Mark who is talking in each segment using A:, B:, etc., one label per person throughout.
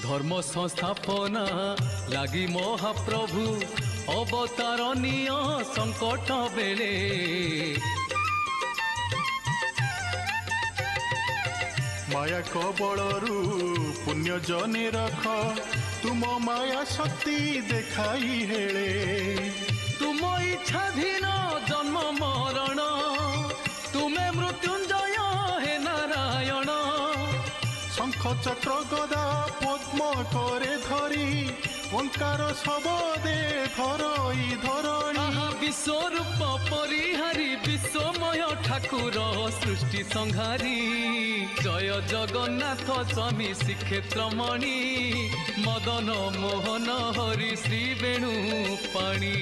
A: धर्म संस्थापना लगी महाप्रभु अवतारणीय संकट बेले
B: माया कबलरू पुण्य जने रख तुम माया शक्ति देखाई हेले
A: तुम इच्छाधीन जन्म मरण तुम्हें मृत्युंजय हे नारायण
B: शंख चक्र गदा पद्म करे धरी ओंकार शबदे धरई धरणी
A: विश्वरूप परिहारी विश्वमय ठाकुर सृष्टि संहारी जय जगन्नाथ स्वामी श्रीक्षेत्र मणि मदन मोहन हरि श्री वेणु पाणी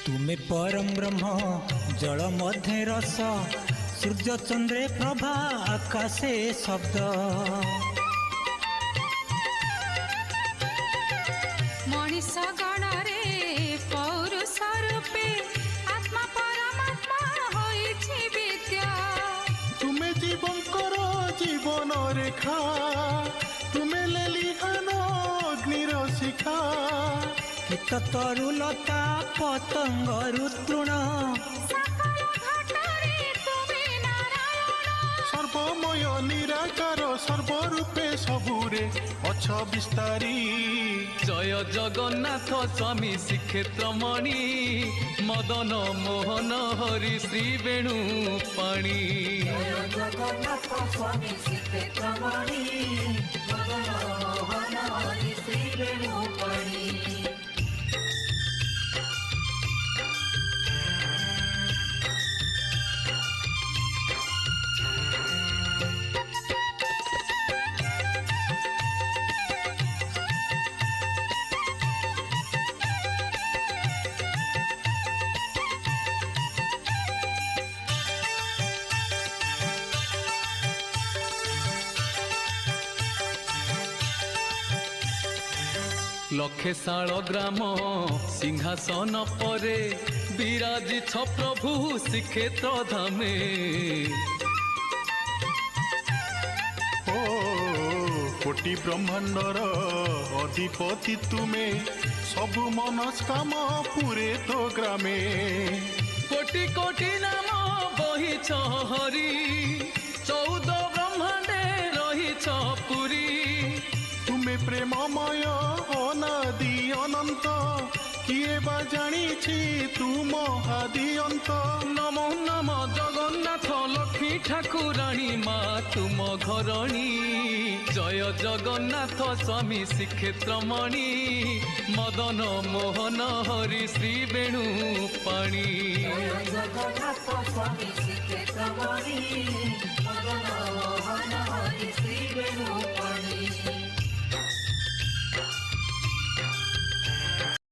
C: तुम्हें परम ब्रह्म जल मध्य रस सूर्य चंद्रे प्रभा आकाशे शब्द
D: मनीष गणरे पौरुष रूपे आत्मा परमात्मा होइछि विद्या
B: तुम्हें जीवंकर जीवन रेखा तुम्हें लेलिहान अग्निर शिखा
C: कीट तरुलता पतंग तृण
B: सर्वमय निराकार सर्वरूपे सबुरे अछ विस्तारी
A: जय जगन्नाथ स्वामी श्रीक्षेत्र मणि मदन मोहन हरि श्री वेणु पाणी
E: जगन्नाथ स्वामी श्रीक्षेत्र मणि मदन मोहन हरि श्री वेणु पाणी
A: लक्षे शाल ग्राम सिंहासन परे विराजी छ प्रभु श्रीक्षेत्र धामे
B: ओ कोटि ब्रह्मांडर अधिपति तुमे सबु मनस्काम पुरे तो ग्रामे
A: कोटि कोटि नाम बही छ हरि 14 ब्रह्मांडे रही छ पुरी
B: तुमे प्रेममय अनादि अनंत किए बा जानी तुम आदि अंत
A: नमो नम जगन्नाथ लक्ष्मी ठाकुराणी माँ तुम घरणी जय जगन्नाथ स्वामी श्रीक्षेत्र मणि मदन मोहन हरि श्री वेणु पाणी
E: जगन्नाथ स्वामी